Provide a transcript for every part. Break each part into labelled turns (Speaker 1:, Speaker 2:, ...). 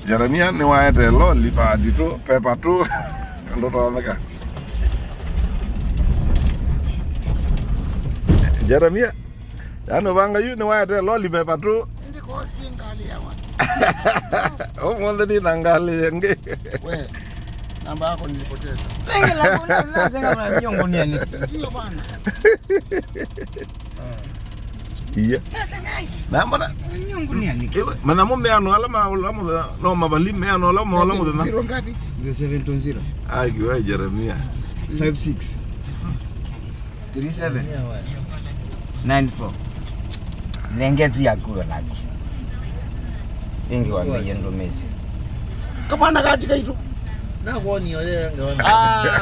Speaker 1: Jeremia ni waete lo lipa dito pepa tu ndo toka. Jeremia ano banga yu ni waete lo lipa pepa tu.
Speaker 2: Ndi ko singali yawa.
Speaker 1: Mwende ni nangali nge.
Speaker 2: We namba yako nilipoteza.
Speaker 3: Lengo la lazima mna miongo ni nini?
Speaker 2: Ndio bwana.
Speaker 1: Iya. Namba na
Speaker 3: Miongo ni nini?
Speaker 1: mana mume ano alama no mabali me ano alama na.
Speaker 2: Kiro ngapi?
Speaker 3: 0720
Speaker 1: Ai wewe Jeremia
Speaker 3: 56 37 94 lengezu ya kuyo lagi ingi wa yendo mesi
Speaker 2: Kama na katika hiyo.
Speaker 3: na kuoni yeye ngaona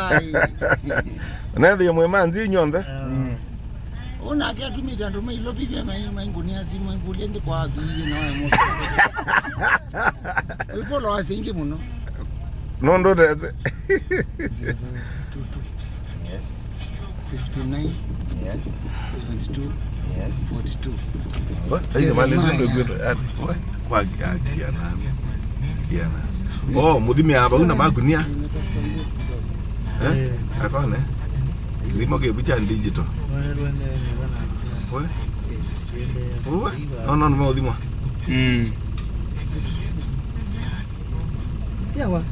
Speaker 2: Ai.
Speaker 1: Nende mwe manzi nyonde.
Speaker 2: Una kia tumita ndo mai lobi bia mai ngunia simu nguli ndi kwa adui na wa moto. Ifolo asingi muno.
Speaker 1: No ndo deze.
Speaker 2: 22.
Speaker 3: yes
Speaker 2: 59.
Speaker 3: yes
Speaker 2: 72.
Speaker 3: yes
Speaker 2: 42.
Speaker 1: Hiyo mali ndio gweto. Kwa kiana. Oh, mudhimi hapa una magunia. Akone. Limo ke bicha digital. Wewe? No mudhimo.
Speaker 3: yawa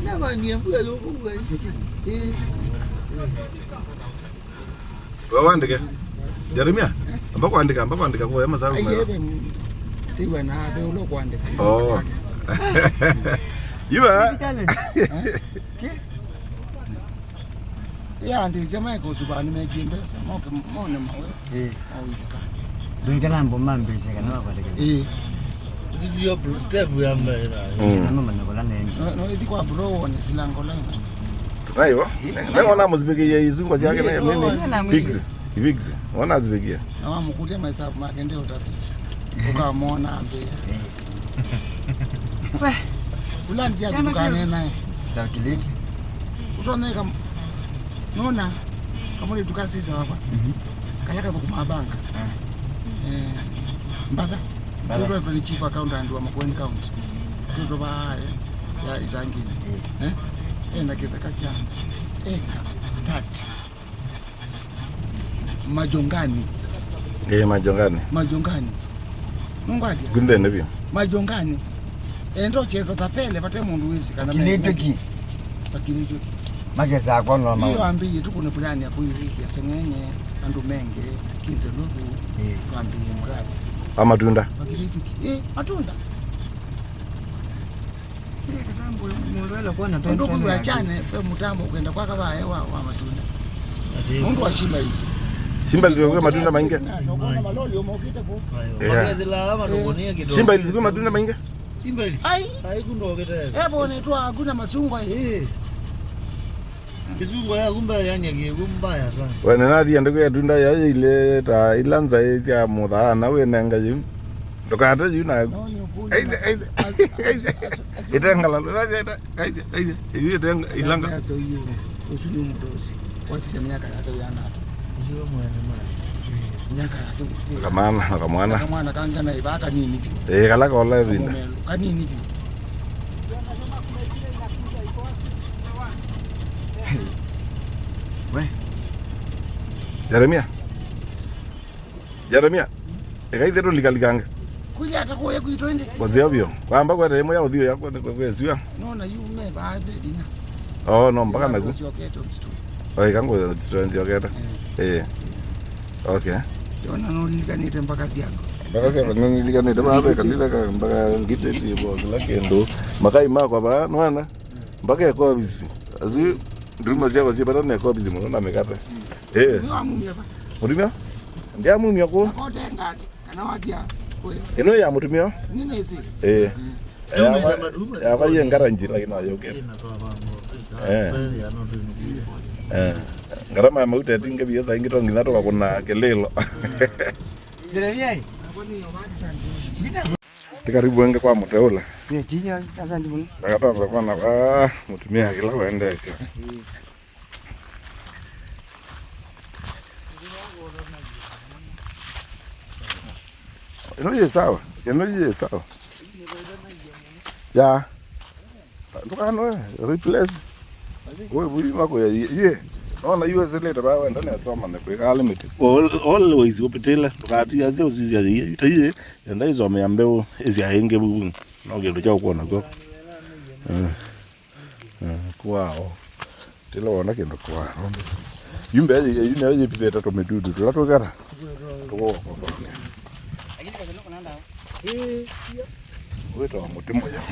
Speaker 3: na baniambia loko kwa
Speaker 1: Wawandike. Jeremia, ambako andika kwa yema sababu.
Speaker 2: Ayebe tiwa na abe ulo kwandika.
Speaker 1: Oh. Iba.
Speaker 2: Ya ndi sema ko subani mekimbesa moke mone mawe. Awika.
Speaker 3: ndio lambo mambese kana kwa leke
Speaker 2: Ndio step ya mbele.
Speaker 3: na mama nakola nene
Speaker 2: No idi kwa bro one silango la.
Speaker 1: Naiwa. Naona muzibiki izungu yake na nini? Pigs. Wana zibikia.
Speaker 2: Na wa mkulia mahesabu make ndio utapita. Ukamwona ambe.
Speaker 3: we
Speaker 2: Ulani ya dukane naye.
Speaker 3: takiliti
Speaker 2: Utone kama nona kama ni tukasisi hapa. Kalaka kwa banka. Mbada. Ndio ni chief accountant wa Makueni County. Ndio ba ya itangini. Na kita kacha. Eka that. Majongani. Majongani. Mungu ati.
Speaker 1: Gunde nabyo.
Speaker 2: Majongani. Endo cheza tapele pate mundu wizi kana
Speaker 3: kilitiki
Speaker 2: pakilitiki.
Speaker 3: mageza kwa no
Speaker 2: Hiyo ambiye tukune plan ya kuiriki ya sengenge andu menge kinze lugu. Kwambiye mradi.
Speaker 1: Amatunda.
Speaker 2: Pakilitiki. Matunda.
Speaker 3: kazambo mwala kwa na
Speaker 2: Ndio kuachane kwa mtambo kwenda kwa kaba hewa wa matunda. Mungu wa shimba hizi.
Speaker 1: Shimba lizikuwa matunda maingi.
Speaker 2: Ndio maloli umokita ku.
Speaker 3: mageza ama ndogonia kidogo
Speaker 1: Shimba lizikuwa matunda maingi.
Speaker 3: simba hizi haikundoketa
Speaker 2: Ebo ne tu hakuna masungwa hii.
Speaker 3: kizungu ya kumba yani ngekumbaya sana
Speaker 1: Wena nadi andiko ya tunda ya ile ta ilanza ya mudha na we nenga yu. Ndokata yu na. Aize. Itengala raja aize. Itenga ilanga.
Speaker 2: Sasa hiyo usuni mdosi. Kwa miaka yake yana tu.
Speaker 3: usiwe mwana
Speaker 2: Miaka yake msisi.
Speaker 1: Kamwana.
Speaker 2: Kanga na ibaka nini tu.
Speaker 1: Kalaka wala vinda.
Speaker 2: Kanini tu.
Speaker 3: we
Speaker 1: Jeremia. Ekaithero ligaliganga.
Speaker 2: Kwili atakuwa kuitwende.
Speaker 1: Kwanzia obyo. Kwamba kwa demo ya udhio yako kwa ziwa.
Speaker 2: Nona yume baade bina.
Speaker 1: Oh no mpaka nagu. Oi kango stranzi oketa. Okay.
Speaker 2: Yona no liganite mpaka siako.
Speaker 1: Mpaka sasa niliganite babe kanila mpaka ngite si boss la kendo. Makai mako ba nwana. Mpaka kwa bizi. Azu ndimo zia kwa bana na kwa bizi mwana mekata. Mutumia? Ndia mumia ko.
Speaker 2: Kote ngani. Kana watia.
Speaker 1: Eno ya mutumia?
Speaker 2: Nini hizi?
Speaker 1: Ya ba yengara njira kina yoke. Ngarama ya mauta tinga biyo za ingito nginato kuna kelelo.
Speaker 3: Jeremia
Speaker 1: Karibu wenge kwa Muteula.
Speaker 3: tinya asante bwana
Speaker 1: Nakatoka kwa na mutumia kila waende sio. Eno ye sawa. Ya. ndukano replace wewe bui mako ya ye ona US later ba wenda ne soma ne kweka limited always opetela tukati yazi uzizi ya itaye yenda izo ameyambeo ezi ahenge bubu no gendo cha kuona go kwao tilo ona kendo kwao yumbe yune pipeta to medudu tulatokara tuko kwa
Speaker 3: Lakini kwa sababu kuna ndao.
Speaker 1: wewe to mutimo ya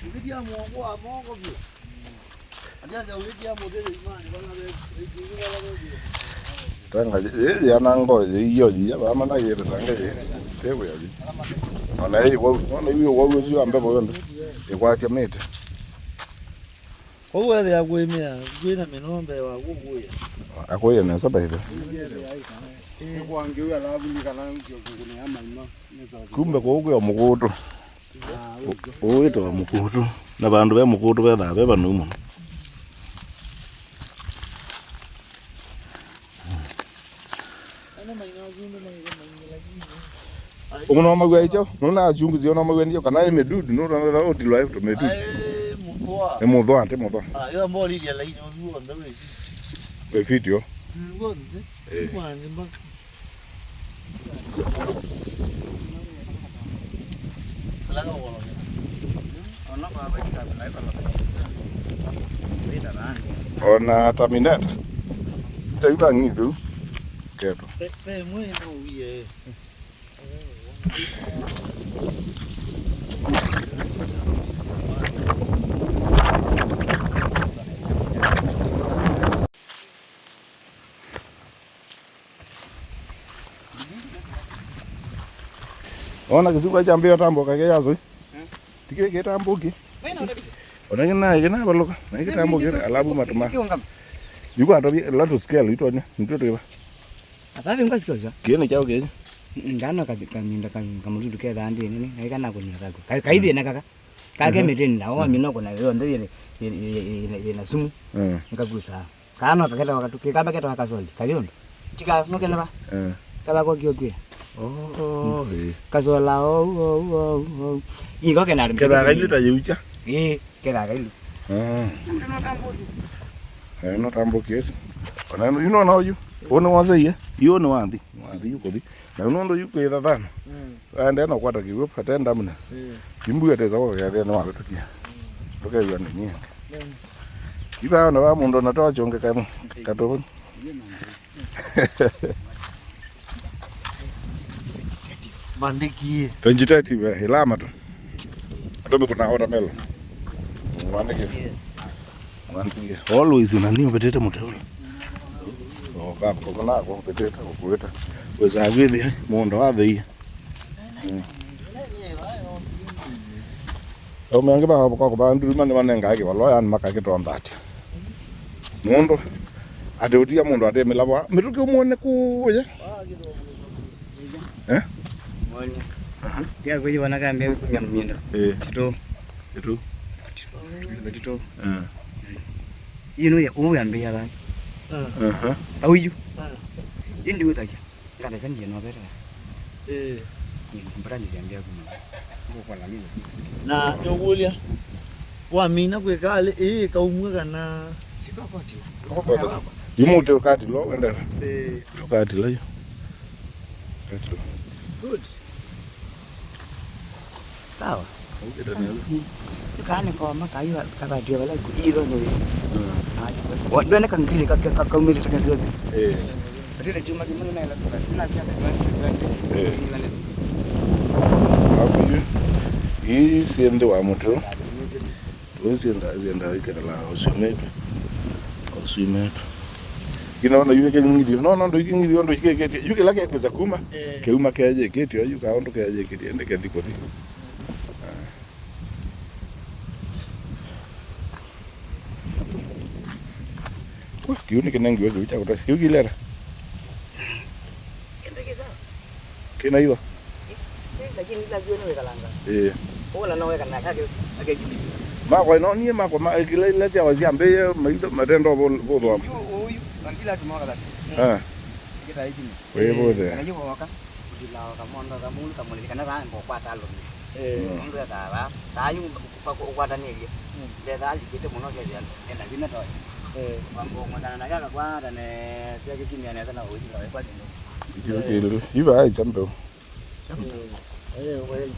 Speaker 3: Ukidia mwongo wa mwongo vile. Alianza ukidia modeli imani bana
Speaker 1: tanga ya nango iyo ya ba mana yere tanga ye tewe ya ona yi wo zi ambe bo ndo e kwati mete
Speaker 3: Kwa hiyo ya kuemea, kuina minombe wa kukuya.
Speaker 1: akoye na sababu
Speaker 2: Kwangiwa labu ni kana ngoni ama ino.
Speaker 1: kumbe ko ku ya mukutu oito wa mukutu na bandu be mukutu be tha be banumu Uno magwa icho nuna chunguzi ona magwa ndio kana ni medudu no na otilwa to medudu
Speaker 3: Mkoa.
Speaker 1: mudho ante mudho
Speaker 3: Yo mboli ya laini uzuo ndawe.
Speaker 1: e video
Speaker 3: Ngonde. Kwani mba. Alaga wala. Ona kwa website na ipa la. Ndio nani.
Speaker 1: ona terminator taiba ngidu keto
Speaker 3: Pe mwena uye.
Speaker 1: ona kisuka chambio tambo kake yazo tike ketamboki ona kina baloka na ketamboki alabu matuma yuko atobi lot of scale itone ndio
Speaker 3: Atari ngasikiza.
Speaker 1: kiene chao kenye
Speaker 3: Ngano kaminda kamulidu ke dandi nini aikana kunya kako. Kaidi na kaka. Kake meteni na wa minoko na yo ndo ina sumu. Ngagusa. Kana kaketa wakatuke kama keta wakazoli. Kayondo. Tika nokena ba. Kala kwa kiokwe.
Speaker 1: oh
Speaker 3: Kazola oh. Ingo kena ndo.
Speaker 1: keda kailu ta yucha
Speaker 3: Keda kailu.
Speaker 1: no tamboki esi ona you know now you ona waze you no wandi yuko di na unondo yuko ida thana ande no kwata kiwe patenda mna kimbuya teza kwa ya thana wa tukia toke yo ni iba na ba mundo na to chonge kama katobo
Speaker 3: Mandiki.
Speaker 1: vegetative hilama to atobe kuna ora melo wandike wandike always unani ubetete muteo kuna kwa beteta kuweta weza vithi mundo wa thii omengi ba kwa bandu mane manenga ke baloya makakitontha ati mundo ate utia mundo ate milabwa mituki umone kuye
Speaker 3: Mwanya. Pia kwa hiyo wanakambe kunya mmindo. Kito. Kito. Yino ya uyambe ya bani. Awiyu. Yindi utacha. Ngana sanje no bera. Ni mbrani yambia kuma. Kwa la mimi. Na yogulia. Wa mina kwekale kaumwe kana kikakoti.
Speaker 1: Yimute ukati lo wenda. Ukati lo.
Speaker 3: Good. Sawa. Kane kwa makayo kabadio wala kuiro ni. Wadana kangili kakamili takazo. Ndio chuma kimana na la kiasi
Speaker 1: hapo hii siende wa moto. Usienda ikana la osimeto. Kinaona yule kingi no ndo kingi ndo kike yuke lake kweza kuma keuma keje keti yuka ndo keje keti ende kendi koti kiuni kinengi wewe ucha kutoka yuki lera kina hiyo
Speaker 3: lakini la vyo ni kalanga wala nawe kana kake akijibi
Speaker 1: mako no nie mako ma kile cha waziambe matendo bodo hapo
Speaker 3: huyu kila kimora la
Speaker 1: kita
Speaker 3: hichi
Speaker 1: wewe bode
Speaker 3: anajua waka Bila kamondo kamuli kamuli kana ran ko kwata lo. Mundu ta tayu pa ko kwata ni ye. Le dali kite muno ke ya. Ena bina to. Mambo ngana na yaka kwata ne seke kimya ne kana oji la kwa dino.
Speaker 1: Kilo. Iba ai chambe.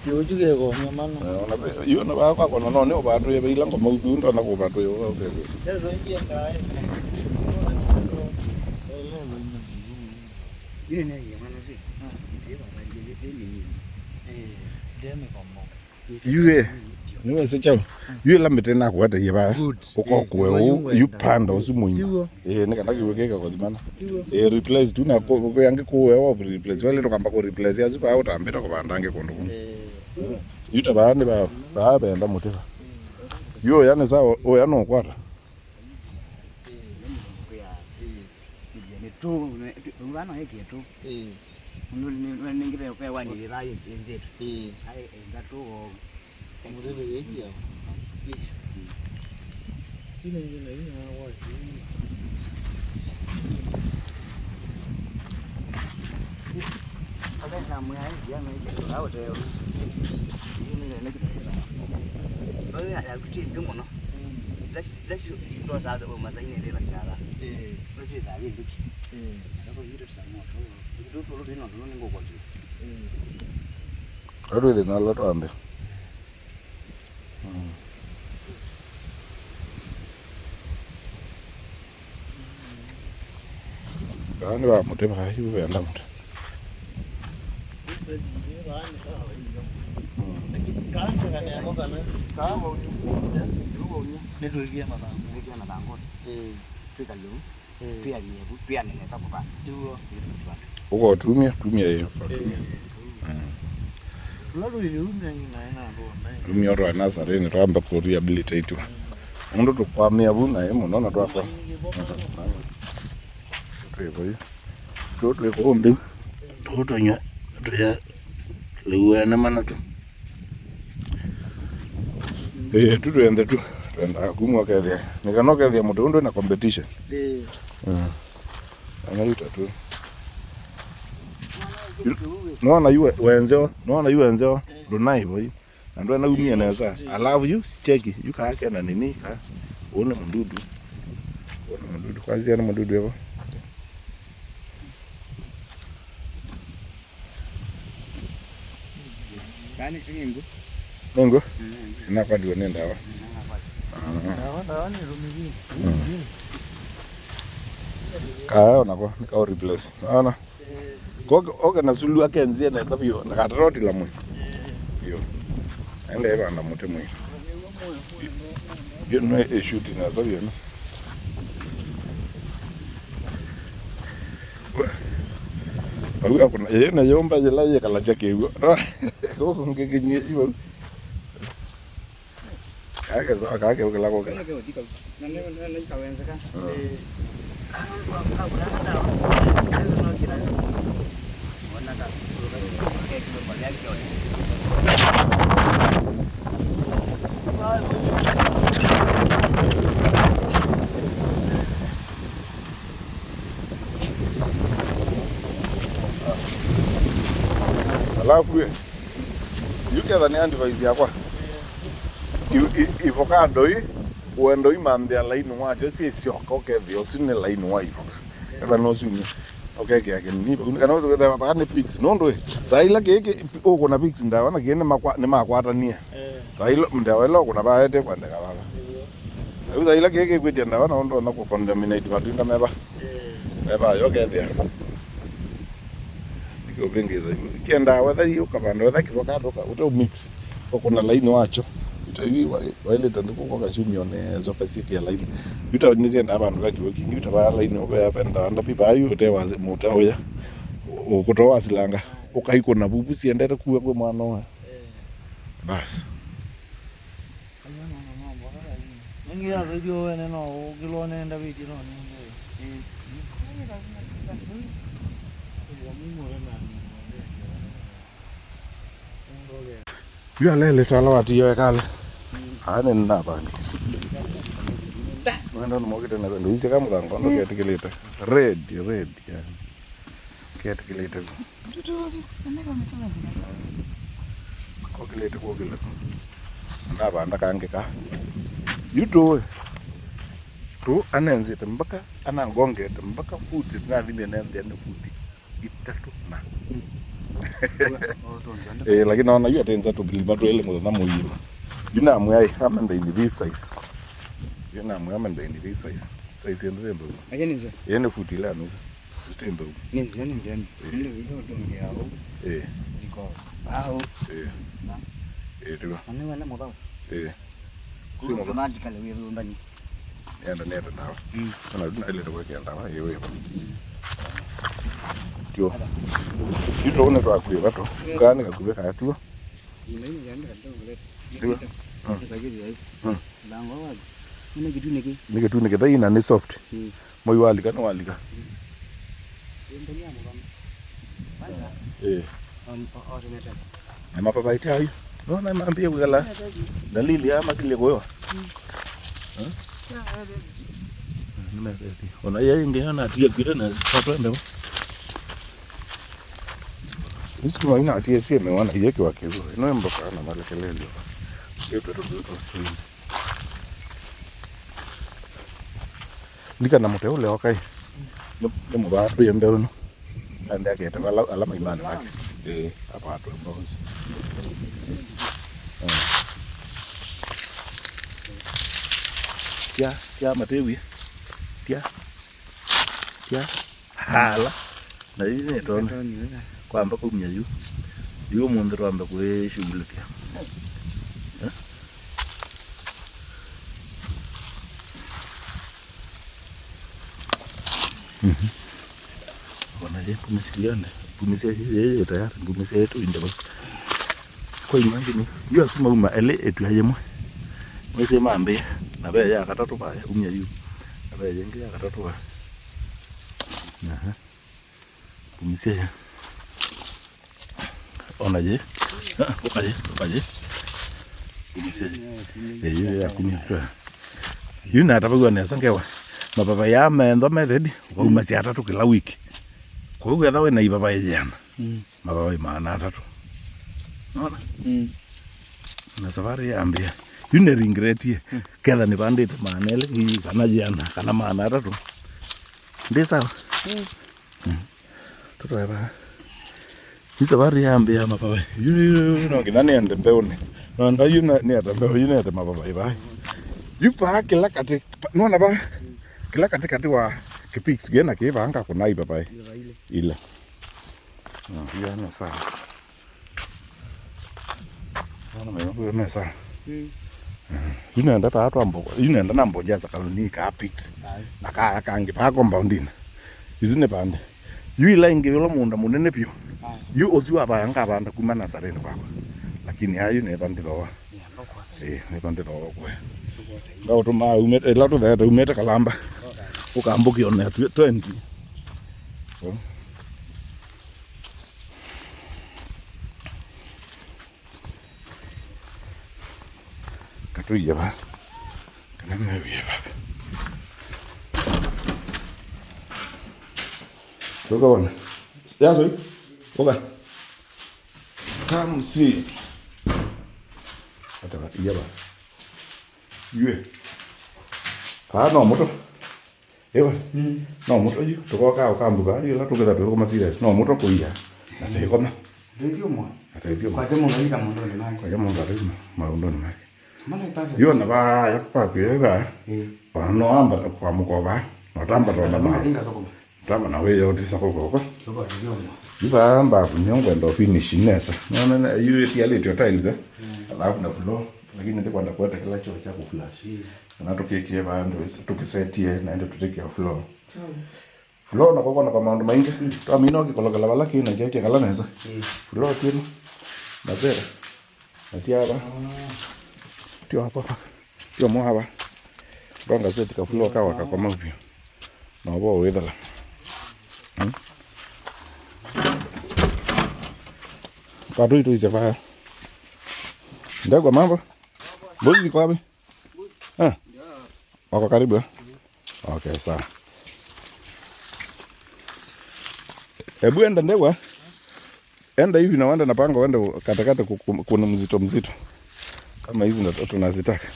Speaker 2: Juge ko nyamano.
Speaker 1: Ona be yo na ba kwa no ne ba to ye be ilango mau ndo na ko ba to yo ke.
Speaker 2: Eso entienda
Speaker 3: Ile ne ye mano si. Iba ba ye ni.
Speaker 2: Deme como.
Speaker 1: Yue. Niwe se chao. Yue la mete na kwa te ye ba. Ko ko yu panda osu munyima. Ne kana kiwe ke ka ko dimana. Replace tu na ko yange ko wa replace wale ro kamba ko replace ya zupa auta ambeta ko bandange kondo. Yuta ba ne ba enda motera. Yo yana sa o yana kwata.
Speaker 3: Tu ngano yake tu. Ni ngire kwa wani rai nzetu. Ai ngatu
Speaker 2: Murebe yake ya. Yes. Ina wapi?
Speaker 3: Ada mwe ai dia me au de. Ini ne kita. Baru ya kuti dumo no. Let's do sa da ma sai ne de la sala. Lo ci da yin duki. Ko yiro sa mo to. Do to lo de no ni go ko ji.
Speaker 1: Aro de na lo to ande. Ani ba mute ba yu be anda mute.
Speaker 2: Kaanza kana yako kana.
Speaker 3: Kama uju.
Speaker 2: Ne tuigia madam.
Speaker 3: Ngikia na dango. Twika lu. Pia nyebu, pia nene sa kwa.
Speaker 2: Duo.
Speaker 1: Uko tumia hiyo.
Speaker 2: Lalo yuna ina ndo.
Speaker 1: Tumia ro na sare ni ramba ko rehabilitate. Ndo to kwa mia bu na yemo nona to kwa. Tuwe ko mbe. To nya. To ya lewe na mana tu. Tuende tu. Tuenda kumwa kadhi. Nikanoka kadhi mtu ndo na competition. Analuta tu. Naona yu wenzeo ndo nai boy. Ndo anaumia na sasa. Alafu you check you kaake na nini ka. Una mdudu. Kazi yana mdudu hapo.
Speaker 3: Kani kingo.
Speaker 1: Nengo? Na kwa ndio nenda hapo.
Speaker 2: Dawa ni rumigi.
Speaker 1: Kayo nako nika replace. Ana. Koga na sulu akenzie na sababu yo na katroti la mwe. Yo. Ende eba na mote mwe. Yo no e shoot na sababu yo. Awu akuna na yomba jela ye kala chake yo. Ko ngekenye yo. Kake za kake ukala ko.
Speaker 3: Nane kawenza.
Speaker 1: Alafu yuke dhani andivice yakwa ivocado hii uendo imambia laini wacho sio koke vyo sine laini wa ivoka kada no suni okay yake ni kana uzo kada pakane pics nondo saila keke uko na pics ndawa na kene ne makwatania saila mndawa lo kuna baete kwanda kala uzo saila keke kwetia ndawa na ndo na ko contaminate matinda meba yoke there niko bengeza kienda whether you kabanda whether kivocado ka uto mix uko na laini wacho wale tandiko kwa kachumi one zoka siki ya laini yuta nizenda abantu bakiwoking yuta ba laini oba yapenda anda pipa ayu te waze muta oya ukutoa silanga ukaiko na bubu siendete kuwe kwa mwana wa bas
Speaker 2: Ngia radio ene no kilone nda biti no ni.
Speaker 1: Yua lele tala wati yo ekale ane nna bani mwendo numokite na kwendo isi kama kango ndo ketikilite red ya ketikilite Kokilete kokile. Ndabanda kange ka. Yuto. Tu anenzite mpaka anangongete mpaka futi ngadhime nende futi. Itatu na. Lakini naona yu atenza tu bilima tu ele mudana muyima. Yuna amwe amende in this size. Yuna amwe amende in this size. Size yende mbo.
Speaker 3: Ajeni nje.
Speaker 1: Yene futi la no. Stembo.
Speaker 3: Ni zani ndani. Ile video tonge yao. Iko. Bao. Na.
Speaker 1: Diwa.
Speaker 3: Ane wala mobao.
Speaker 1: Kuno
Speaker 3: automatically we will ndani.
Speaker 1: Yanda nenda nawa. Kana duna ile to kwenda wa yewe. Tio. Yito one to akuye bato. Ngane kakube ka tuwa.
Speaker 3: Ile ni yanda ndongole.
Speaker 1: Diwa.
Speaker 3: Tsagiri yayi. Lango waje.
Speaker 1: Nige tu nige dai na ni soft. Moyo walika no walika. Ama papa itayo. No na mambie wala. Dalili ama kile goyo. Ona yeye ngeana atia kwita na papa ndo. Isiku ina atia sie mewana yeke wake hizo. No mboka na malekelele. Yetu tu. Ndika na moto ule wakai. Ndio mbaatu yembe uno. Ande akete alama imani wake. Hapa atu mbozi. Tia matewi. Tia. Hala. Na hizi tona. Kwamba kumnya yu. Yu mundu rwamba kwe shughuli pia. Wanaje kumsikiliana. Kumisia yeye tayari kumisia yetu indaba. Kwa imagine hiyo asuma uma ele etu hayemo. Mwese mambe na baya ya katatu baya kumnya yu. Na baya yengi ya katatu baya. Kumisia ya. Onaje? Okaje. Kumisia. Yeye ya kumnya. Yuna atabagwa nesa ngewa. Mapapa ya mendo meredi kwa si atatu kila wiki. Kwa hiyo gawe na ibaba yajana. Mapapa maana atatu. Naona? Na safari ya ambia. Yune ringretie. Kela ni bandite maana ile kana jana kana maana atatu. Ndio sawa. Toto hapa. Hii safari ya ambia mapapa. Yune no kidhani ende mbeoni. Na ndio yune ni atambeo yune ate mapapa ibai. Yupa kila kati naona ba kila katikati wa kipix gena kivanga kunai papai ile hiyo ni sawa naona mimi mesa inaenda pa watu ambo inaenda na mboja za kaloni ka pix na kaya kangi pa compoundina izine pande yu ila ingelo munda munene pio yu oziwa ba yanga banda kuma Nazarene kwako lakini hayo ne pande doa ne pande doa kwa ngao to ma umete la to da umete kalamba ukambuki on 20 katu yaba kana me yaba toka wana yazo oga come see ataka yaba yue no moto ewa no moto yu toka ukambuka ila tukeza tu kama serious no moto kuia ate koma
Speaker 3: ndio mwa
Speaker 1: ate
Speaker 3: kwa jamu ngalika mondo ni maki
Speaker 1: kwa jamu ngalika maondo ni maki
Speaker 3: mala ipave
Speaker 1: yo na ba ya kwa kuiba no amba kwa mkoba no tamba to na ma tamba na wewe yote sako kwa iba amba kunyongwa ndo finish nesa naona yu ya leo tiles alafu na floor lakini ndio kwenda kuweka kila choo cha kuflash na tukikie bando tukisetie na ndio tuteke floor floor na kwa mambo mengi tamino kikologa la wala kina kike kala neza floor tino na zera na tiara tio hapa tio mo hapa bonga zetu ka floor kawa kwa mapio na wao wedala Padu itu isiapa. Ndio kwa mambo. Mbuzi ziko wapi? Wako karibu. Okay, sawa. Hebu enda ndewa. enda hivi na wanda napanga wende katakata kuna mzito mzito. Kama hizi ndio tunazitaka.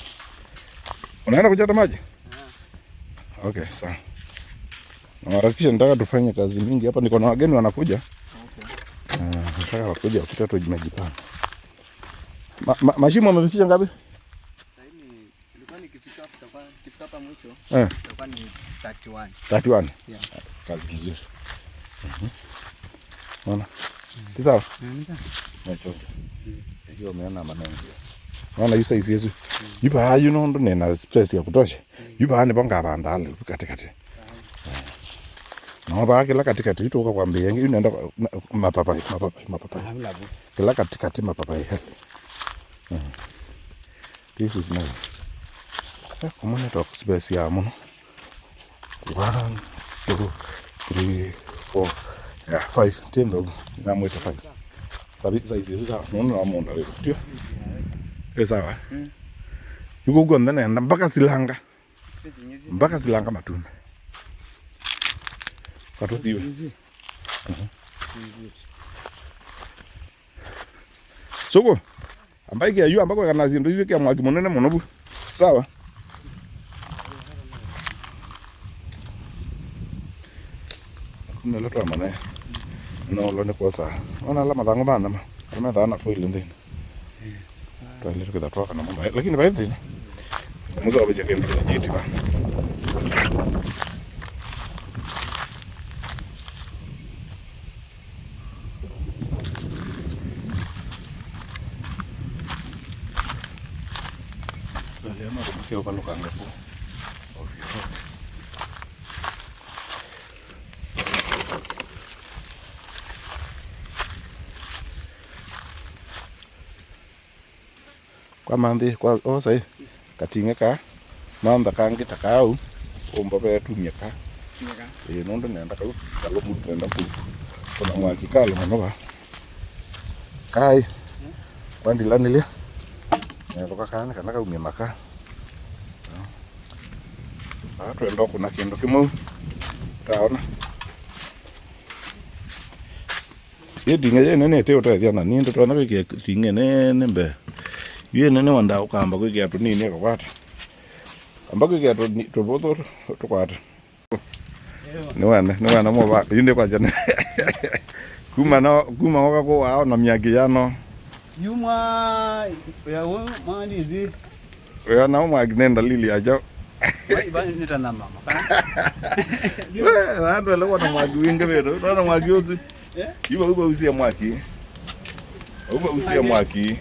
Speaker 1: Unaenda kuchota maji? Okay, sawa. Naharakisha nataka tufanye kazi mingi hapa, niko na wageni wanakuja. Okay. Nataka wakuja wakati tumejipanga. Mashimo yamefikisha ngapi?
Speaker 3: Sasa hivi ilikuwa nikifika hapa mwisho. Ilikuwa ni 31.
Speaker 1: 31.
Speaker 3: Yeah.
Speaker 1: Kazi nzuri. Unaona? Kisawa? Nachoka. Hiyo umeona maneno. Unaona hiyo size yesu. Yupa you know ndo nena space ya kutosha. Yupa ni bonga bandale katikati. Na baba kila katikati vitu kwa kwambia yangu unaenda mapapai. Kila katikati mapapai. This is nice. Common talk space ya mono. 1 2 3 4 yeah 5 10 ndo na mwita 5. Sabi size hizo unaona amonda leo. Ndio. Sawa. Yuko gonda naenda mpaka Silanga. Mpaka Silanga matunda. Watu hiyo. Soko. Ambaye kia yu ambako kana zindu hivi kia mwaki munene munobu. Sawa. Kuna loto amana. No lo ne kosa. Ona la madango bana ma. Ana dana foil ndeni. Tuale tukita toka na mambo. Lakini baadhi muzo abeje kendo jiti ba. Aliama kumkeo kwa lukanga po. Kwa mandi kwa osai katinga ka nanda kangi takau omba betu nyaka nondo nenda ka kalo mutu nenda ku kuna mwaki kalo manoba kai kwandi lanilia ya toka kana kana ka umia maka twenda kuna kindu kimwe taona yedinga nene te utathia na nindo twana kwikia tinga nene mbe yeye nene wanda ukamba kwikia tu nini akakwata amba kwikia tu boto tukwata ni wana mo ba yinde kwa jana kuma waka ko wao na miaki yano
Speaker 3: Yuma ya mwandizi
Speaker 1: ya na mwa gnenda lili ajo
Speaker 3: ba nita na mama
Speaker 1: wewe ando leo na mwagi winge bedo na mwagi ozi uba usia mwaki uba usia mwaki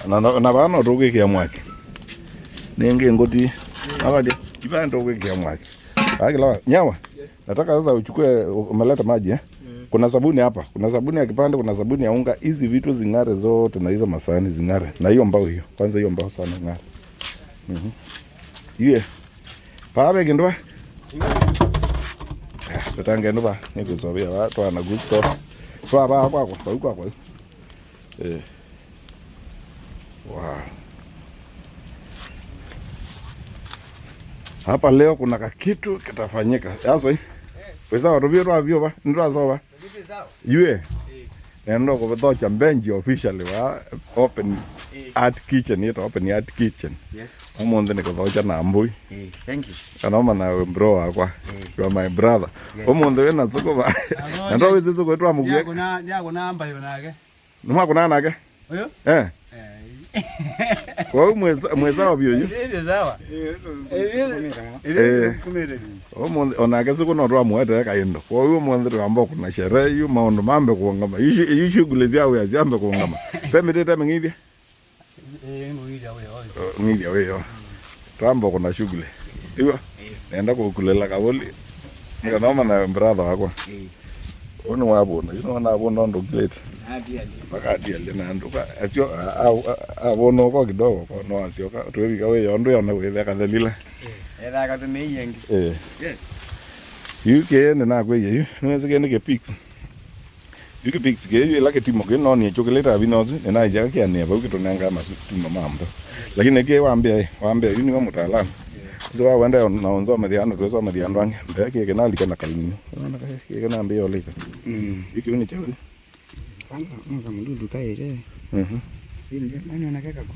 Speaker 1: na bana roge kia mwaki nenge ngoti abadi iba ndo kia mwaki akila nyawa nataka sasa uchukue umeleta maji kuna sabuni hapa, kuna sabuni ya kipande, kuna sabuni ya unga, hizi vitu zingare zote na hizo masahani zingare na hiyo mbao hiyo. Kwanza hiyo mbao sana ngare. Yeye. Pabe kindwa. Tatange ndo niko sobia watu ana gusto. Kwa kwa. Wow. Hapa leo kuna kakitu kitafanyika. Sasa pesa warubiro avyo ba ndo azoba. Yue. Nendo ko bedocha benji officially wa open art kitchen ito open art kitchen.
Speaker 3: Yes.
Speaker 1: Omonde ne ko docha na mbui.
Speaker 3: Thank you.
Speaker 1: Kanoma na bro akwa. You are my brother. Omonde we na soko ba. Ndo we soko etwa mugie.
Speaker 3: Yako namba yo nake.
Speaker 1: Numa kuna nake?
Speaker 3: Oyo?
Speaker 1: Kwa mweza wabyo yu?
Speaker 3: Ile zawa.
Speaker 1: Kumere. Omonde onake soko no rwa mwete kaendo. Kwa hiyo mwende ambo kuna sherehe yu maondo mambe kuongama. Yu shughuli zao ya ziambe kuongama. Pembe tete mengivya? Ngivya wewe. Tambo kuna shughuli. Hiyo. Naenda kukulela kawoli. Nikanoma na brother wako. Ono wabona, na wabona ndo plate. Makati ya lena nduka. Asio abono ko kidogo ko no asio ka tuwe kawe yondo yana wewe kadhalila.
Speaker 3: Era ka tuni yengi. Yes.
Speaker 1: Yuke na kwe yu. Nweze kende ke pics. Yuke pics ke yu lake timo ke no ni chocolate abinozi na ija ke ane ba ukito nanga masu timo mambo. Lakini ke waambia yu ni wa mtaalamu. Zo wende na onzo mediano kwa zo mediano wange. Mbeki kena likana kalini. Ona kena mbio lika. Iki uni chawi.
Speaker 3: Kanga mdudu kaire. Ndio nani anakeka ko.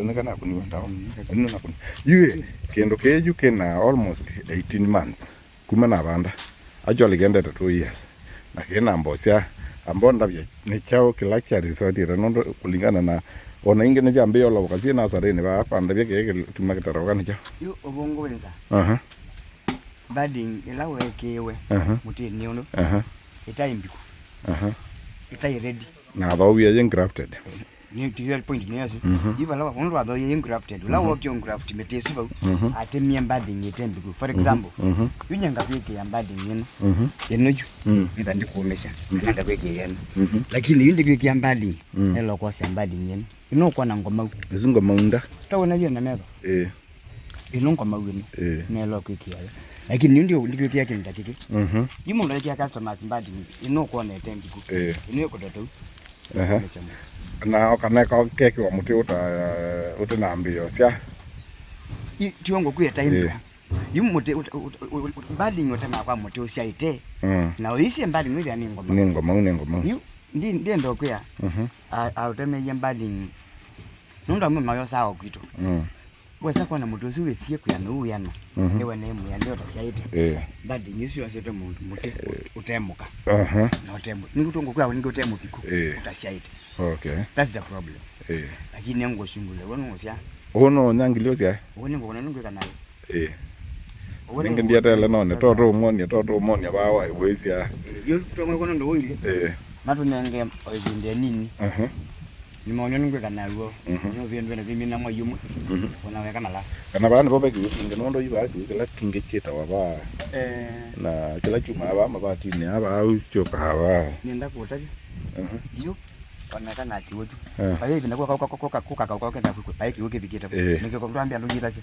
Speaker 1: Nika na kuni wandao. Nino na kuni. Yue kendo keju kena almost 18 months. Kuma na banda. Actually gende 2 years. Na kena mbosia ambonda bya ni chao kilakya resort ira nondo kulingana na ona ingene jambe yola wakasi na sarene ba panda bya keke tumakitara wakani cha.
Speaker 3: Yo obongo wenza. Budding ilawe kewe. Muti ni ono. Itaimbiku. Itai ready.
Speaker 1: Na though we are grafted.
Speaker 3: Ni to point ni yaso. Iba lawa onro ado ye grafted. Lawa kyo graft metesi ba. Atemia budding itembiku. For example, yunyanga kweke ya budding yeno. Yenoju. Iba ndikomesha. Nyanga kweke yeno. Lakini yindi kweke ya budding. Elo kwa ya budding yeno. Ino kwa na ngoma.
Speaker 1: Ngoma unda.
Speaker 3: Tawana yena medo. Ino ngoma wini. Nelo kweke ya. Lakini ndio kweke yake nitakike. Yimo ndo yake customers budding. Ino kwa na itembiku. Ino ko toto. Na okaneka keke wa muti uta na mbio sia tiongo kuya time yimu muti budding utana kwa muti usia ite na oisi budding mwili ani
Speaker 1: ngoma
Speaker 3: yu ndi ndo kuya uteme ye budding nunda mama yo sawa kwito wesa kwa na muti usiwe sie kuya no uyana ewe ne mu ya ndio tasia ite budding yisu yasete muti utemuka na utemu ningutongo kuya ningutemuka piko utasia ite.
Speaker 1: Okay.
Speaker 3: That's the problem. Lakini yango shungule wono osya.
Speaker 1: Ono nyangilio sya.
Speaker 3: Woni ngona nungweka nayo.
Speaker 1: Ninge ndia tele none toto monia bawa wesya.
Speaker 3: Yo tomwe kono ndo ile. Matu nenge oyinde nini. Ni monyo nungweka nayo. Nyo biendu na bimina mwa yumu. Ona weka nala.
Speaker 1: Kana bana bobe kinge nondo yiba kila kinge cheta waba. Na kila chuma aba mabati ni aba au choka aba.
Speaker 3: Nienda kutaki. Yo onekana akiwoju pale hivi nakuwa kwa kenda kwa pale kiwoke bikita nikikwambia ndo jitasi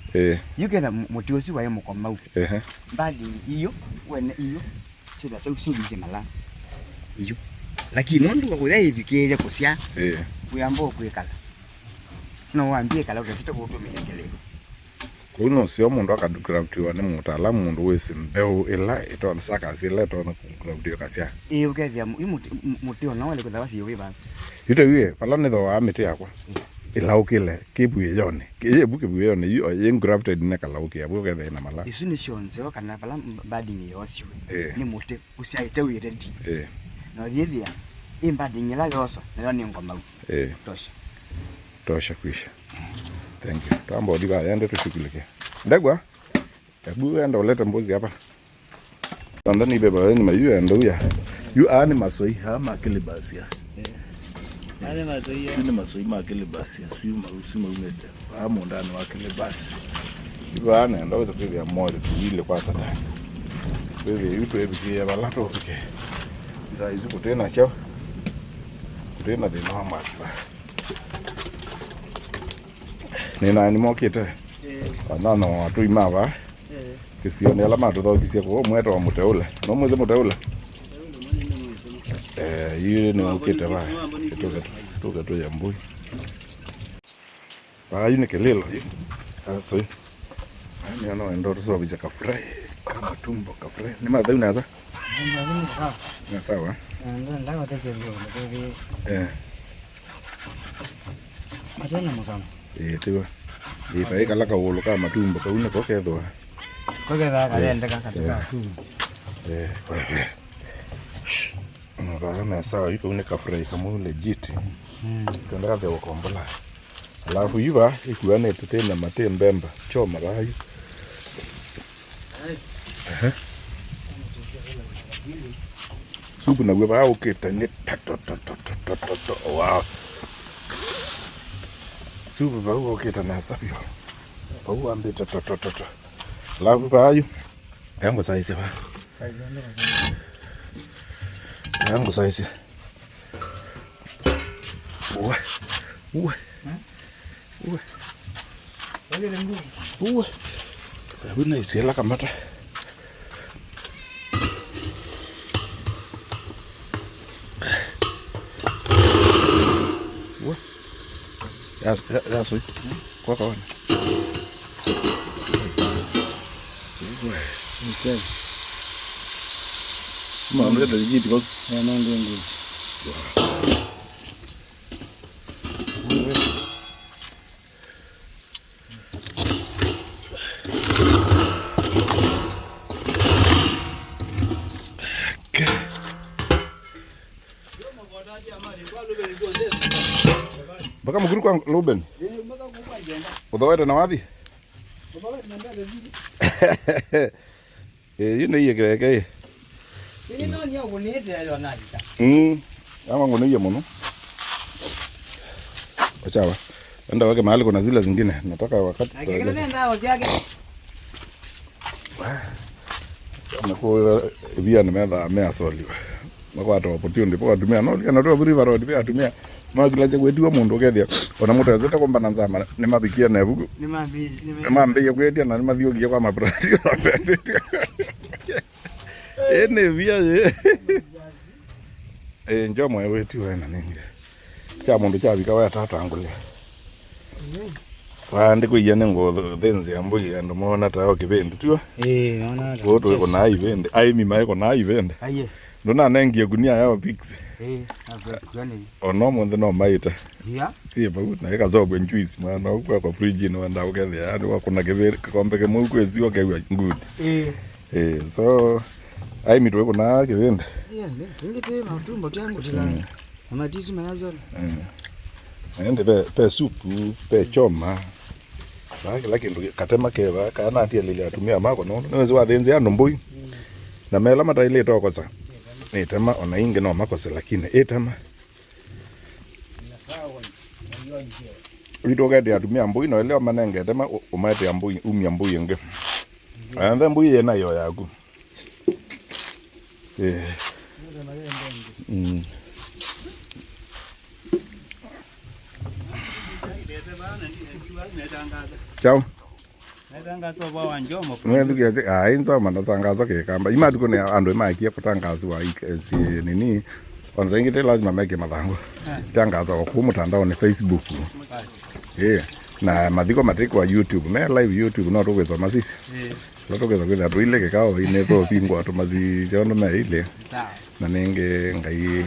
Speaker 3: yukena mutiosi wa yemo kwa mau bali hiyo wene hiyo sida sasa usudi mala hiyo lakini ndo kwa kudai bikije kusia kuyambo kwekala no waambie kala utasita kutumengele
Speaker 1: kuno sio mundu akadukraftiwa ni mutaalamu mundu wese mbeu ila ito saka sile to na kraftiwa kasia
Speaker 3: ukethia muti ona wale kuthawasi yowe ba
Speaker 1: ito yue pala ne tho amete yakwa ila ukile kibuye yone kiye bukibuye yone yu ye grafted ne kala ukia buke the na mala
Speaker 3: isu ni shonze kana pala budding yosio ni muti usiaite we ready no yethia budding ila yoso na ni ngoma tosha kwisha. Thank you. Tambo diba yende tushugulike. Ndegwa. Hebu enda ulete mbuzi hapa. Ndani beba ni mayu enda uya. Yu ani masoi ha makili basi ya.
Speaker 4: Ale masoi ya.
Speaker 1: Ni masoi makili basi ya. Siyo marusi maunete. Ha mondani wakili basi. Iba ani enda uza pevi ya mori tuwile kwa satani. Pevi yutu ebi ya balato upike. Isa izu kutena chao. Kutena di mama akiba. Nina ni mokite ana watu imaba kisio ni alama to kisia ko mweto wa muteula no mweze muteula yeye ni mokite ba toka to ya mbui ba yune kelelo aso ani ana ndo so biza ka fry kama tumbo ka fry ni madhau naza na sawa
Speaker 3: ndo ndawa tete ndio matena mzama
Speaker 1: tiwa ipa kala ka wolo ka matumbo ka una ko kedwa
Speaker 3: ko kedwa ka yende ka katika
Speaker 1: no ba na sawa yuko une ka fry kama legit tunataka kwa kombola alafu yiba ikuane tutena matembemba choma bayi supu na gwe ba uketa ni tato wow supu ba uketa na sapio ba uambeta toto lafu bayu yango saisi ba yango saisi uwe abuna isiela kamata ya soy kwa kawan
Speaker 2: Okay.
Speaker 1: Mama ndio jiti kwa.
Speaker 2: Ndio.
Speaker 1: Baka mkuru kwa Ruben. Udawete na wapi? Yine iye keke.
Speaker 3: Ini nani yao bonete ya nani ta.
Speaker 1: Ama ngono iye mono. Achawa. Enda weke mahali kuna zile zingine. Nataka wakati.
Speaker 3: Nenda wake.
Speaker 1: Sana kwa bia nimeanza ameasoliwa. Makwata opportunity kwa tumia no kana ro river road bia tumia magila che kwetiwa mundu kethia ona mutu azeta kwamba nanzama ni mabikia na buku
Speaker 3: Ni
Speaker 1: mambe kwetia na mathiogia kwa mabrandi ene bia njomo wetiwa na nini cha mundu cha bika wa tata ngule Wandi kuyane ngo thenzi ambuye ando mona tayo kibende tuwa
Speaker 3: naona
Speaker 1: woto ko na ibende ai mima ko na ibende
Speaker 3: aye
Speaker 1: ndona nengie gunia yao pix
Speaker 3: yani
Speaker 1: ono munde no maita
Speaker 3: ya
Speaker 1: si ba na ka zobwe juice mwana kwa fridge no nda ukethe yani wakuna kibere kombe ke muku ezio ke good so ai mitwe ko na kibende
Speaker 3: ngite matumbo tangu tilani amatisi mayazo
Speaker 1: ende pe supu pe choma lakini katema keva kana atia lile atumia mako no nwezo wathenzi ya nomboi na mela mata ile toko sa tema ona inge no makose lakini etama Witoka dia atumia mbui no ile manenge tema umate mbui mbui nge anda mbui yena yo yaku Ciao.
Speaker 4: Natangazo kwa wanjomo.
Speaker 1: Mwendu kiaje inzo mandasangazo ke kamba. Imadu kone ando maikia kutangazo wa si nini. Kwanza ingite lazima meke mathango. Tangazo kwa mtandao ni Facebook. Na madhiko matiko wa YouTube, me live YouTube no rogeza masisi. Lotogeza kwenda tuile ke kao inepo pingwa tumazi chondo na ile.
Speaker 4: Sawa.
Speaker 1: Na nenge ngai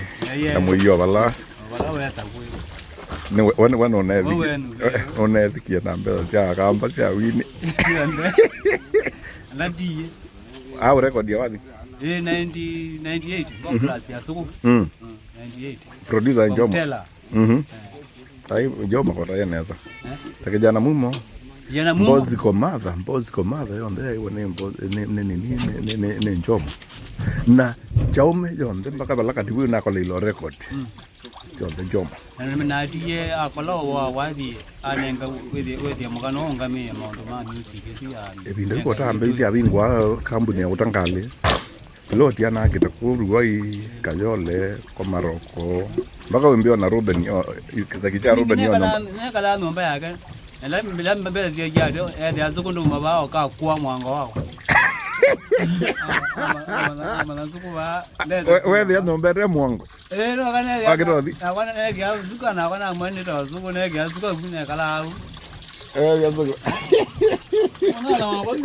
Speaker 1: na moyo bala.
Speaker 4: Wala wewe atakuwa.
Speaker 1: Ni wana onethi na mbele cia kamba cia wini
Speaker 4: Ladi
Speaker 1: au record ya wazi
Speaker 4: 98 kwa class ya soko 98
Speaker 1: producer Njomo tai Njomo kwa yeneza takijana mumo
Speaker 4: yana mumo
Speaker 1: mbozi komadha yonde iwe ni Njomo na chaume yonde mpaka balaka dibu na kwa ilo record sio Njomo
Speaker 4: na ndiye akola wa wathi anenga wethi mugano ngami maundu ma music cia
Speaker 1: ebinde ko tambe cia bingwa kampuni ya utangale loti ana kitakuru wai Kayole kwa Maroko mpaka wembio na Ruben kizakicha Ruben yo
Speaker 4: na kala nomba yake ela mbele cia jado ya zukundu mabao ka kwa mwango wako
Speaker 1: wethi anombere mwango
Speaker 4: no kana ya
Speaker 1: Wakirothi
Speaker 4: akwana ya zuka na kana mwene to zuko ne ya zuka bune kala au
Speaker 1: ya zuko
Speaker 4: ona na wako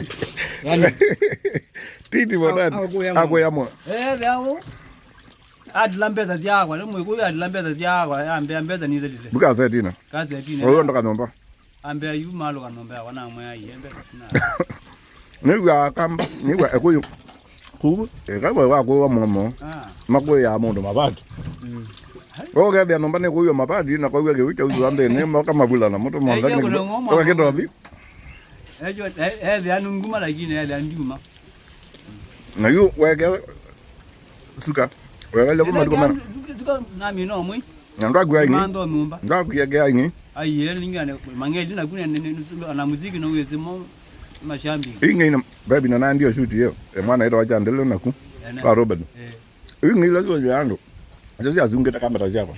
Speaker 1: titi bodani akoyamo
Speaker 4: yao adlambeza yakwa nemwe kuya adlambeza yakwa ambeza ni zile
Speaker 1: bukaze tina
Speaker 4: kaze tina
Speaker 1: oyo ndo kanomba
Speaker 4: ambe ayu malo kanomba wana mwe ayembe na
Speaker 1: niwa kamba niwa ekoyo ku ekabwe wako wa momo mako ya mundu mabati oge dia nomba ne kuyo mabati na kwa ge wicha uzambe ne maka mabula na moto monda ne oga kidothi
Speaker 4: ejo dia nunguma lakini dia nduma
Speaker 1: na yu wege suka wege le kuma kuma
Speaker 4: suka na mino mwe
Speaker 1: ndo gwa ingi
Speaker 4: mando numba
Speaker 1: ndo gwa ingi
Speaker 4: ayi lingane mangeli na kuna na muziki no wezimo mashambi
Speaker 1: ingi na baby na ndio shoot hiyo mwana ito acha ndelo naku kwa Robert ingi lazo yangu acha azunge ta kamera zako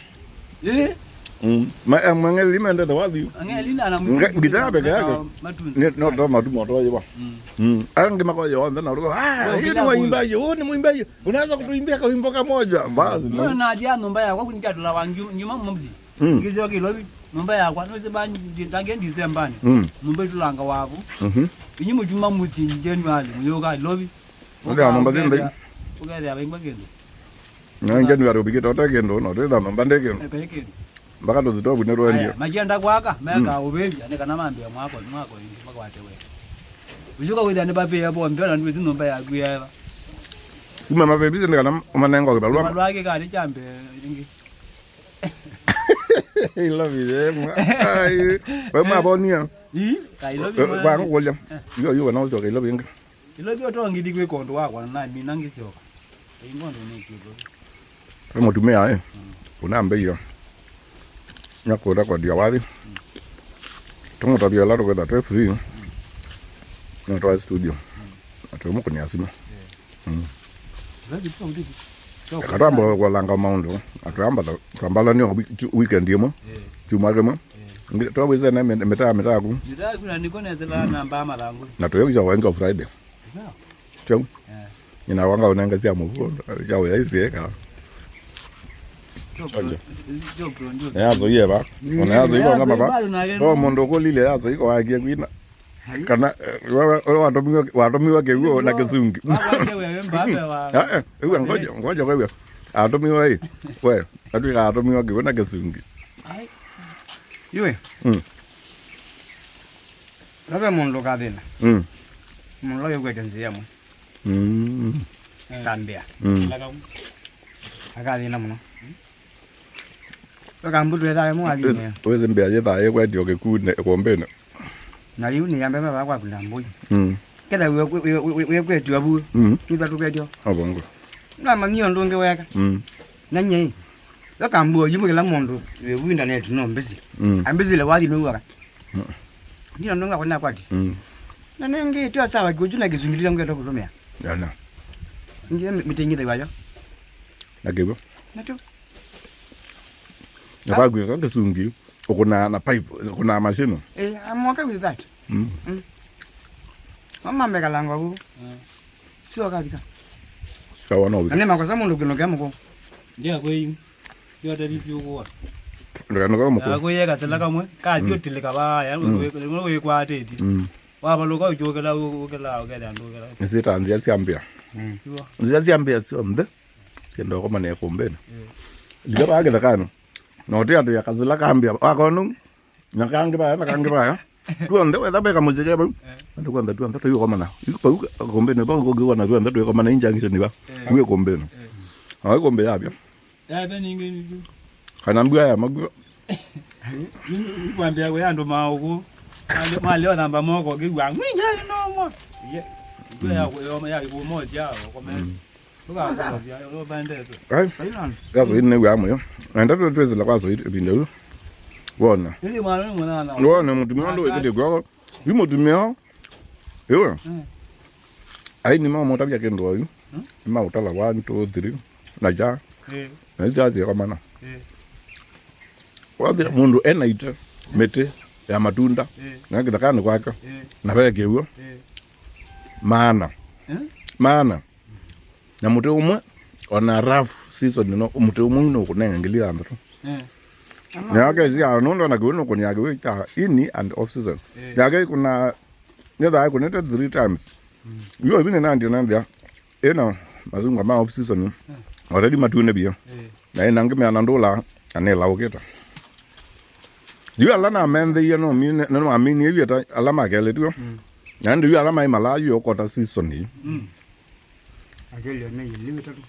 Speaker 1: mangeli mende da wazi
Speaker 4: angeli na muziki
Speaker 1: ngita peke yake ni no ndo madumo to yiba ange makoje onda na ruko yeye ni waimbaji wewe ni mwimbaji unaweza kutuimbia kwa wimbo kamoja basi
Speaker 4: na dia nomba yako kunikatula wangu nyuma mumzi ngizo kilobi nomba yako no sebani ndange December ni nomba tulanga wako inyi mujuma muzi January muyoka lobi
Speaker 1: ndio namba zinde
Speaker 4: ugeze abengwa kendo
Speaker 1: nanje ni arobike tota kendo no tenda namba ndeke
Speaker 4: ekeke
Speaker 1: mpaka ndo zitobu ne rwandi
Speaker 4: majenda kwaka meka ubebi ane kana mambia mwako indi makwate we ujuka wida ne babe yabo mbona ndi zinomba ya kuyeva
Speaker 1: kuma mabebi zinde kana umanengo ke balwa
Speaker 4: balwake kali chambe ingi
Speaker 1: I love you ai ba ma bonia
Speaker 4: kai love you
Speaker 1: kwa ngoja yo na uzo ke love you
Speaker 4: ilo byo to ngidi kwe kondo wakwa na mina ngizoka ingondo nekiko
Speaker 1: mo tumea unambe yo nyakora kwa dia wadi tungo tabia la roga da free no to studio atomo kuni asima
Speaker 4: zaji po ndiki
Speaker 1: katambo kwa langa maundo atamba twambala ni weekend yemo tumagemo ngi to weze na meta ku
Speaker 4: nida kuna nikone zela namba malangu
Speaker 1: na to yoja wenga Friday
Speaker 4: sawa
Speaker 1: chau ina wanga unanga sia mu ya we isieka yazo yeba unayazo iko ngamba ba o mondo ko lile yazo iko agie kwina kana watomiwa keguo na kisungi ngoja wewe atomiwa hii wewe atuka atomiwa keguo na kisungi
Speaker 3: iwe lava mondo kadena mondo yo kwekenzi yamo kambia akadena muno Kambudu eda mu ali ne.
Speaker 1: Weze mbia ye da ye kwa dio ke ku ne ko mbene.
Speaker 3: Na yu ni yambe ba kwa kulambo. Keda we kwetu abu. Kiba tu kwetu.
Speaker 1: Abongo.
Speaker 3: Na mangiyo ndonge weka. Na nyei. Yo kambu yimu kala mondo we internet no mbezi. Ambezi le wadi no waka. Ndio ndonga kwa na kwati. Na nenge tu sawa kujuna kizungirira ngeta kutumia.
Speaker 1: Yana.
Speaker 3: Ngie mitengire bayo.
Speaker 1: Na gebo.
Speaker 3: Na tu.
Speaker 1: Nabagwe ka kisungi ukuna na pipe kuna machine.
Speaker 3: I'm okay with that. Mama mega lango bu. Sio kabisa.
Speaker 1: Sawa no.
Speaker 3: Ane makosa mundu kinoga muko.
Speaker 4: Ndia kweyu. Yo tabisi uko.
Speaker 1: Ndakano ka muko.
Speaker 4: Akuyeka tsela kamwe ka jotile ka ba ya we kwa ateti. Waba loka ujokela ukela ndokela.
Speaker 1: Nisita anzia siambia.
Speaker 4: Siwa.
Speaker 1: Nzia siambia sio mde. Siendo kama ne kombena. Ligaba agela kanu. No tia tia kazila kambia akonu nakangi ba tuonde wetha beka muzike ba ndo kwanda tuonda to yuko mana yuko kombe ne ba go go na tuonda to yuko mana injangi ni ba uye kombe no ha kombe yabyo
Speaker 4: be ningi
Speaker 1: kana mbwa ya magwa
Speaker 4: kwambia we ando mauko mali wa namba moko gigwa mwinya no mo ye ya yo moja kwa
Speaker 1: yazo ine gwamo yo enda to twezela kwazo ibindelo wona
Speaker 4: ili mwana mwana
Speaker 1: wona mutumia ndo ekede gwa bimutumia yo ai ni mama mutabya kendo yo ma utala 1 2 3 na ja na ja je kama na wapi mundu enaita mete ya matunda na kidakana kwaka na beke yo maana na muti umwe ona rough season no muti umwe no kunenga ngilia ndo nyaka zia nondo na kuno kunyage wika ini and off season nyaka kuna neda kuna 3 times yo ibine nandi nandia ena mazungu ma off season already matune biyo na ina ngime anandola anela oketa yo ala na mende yo no mine no amini yeta ala magele tu nandi yo ala mai malayo yo kota season ni
Speaker 3: Ajelio ne yili tatu.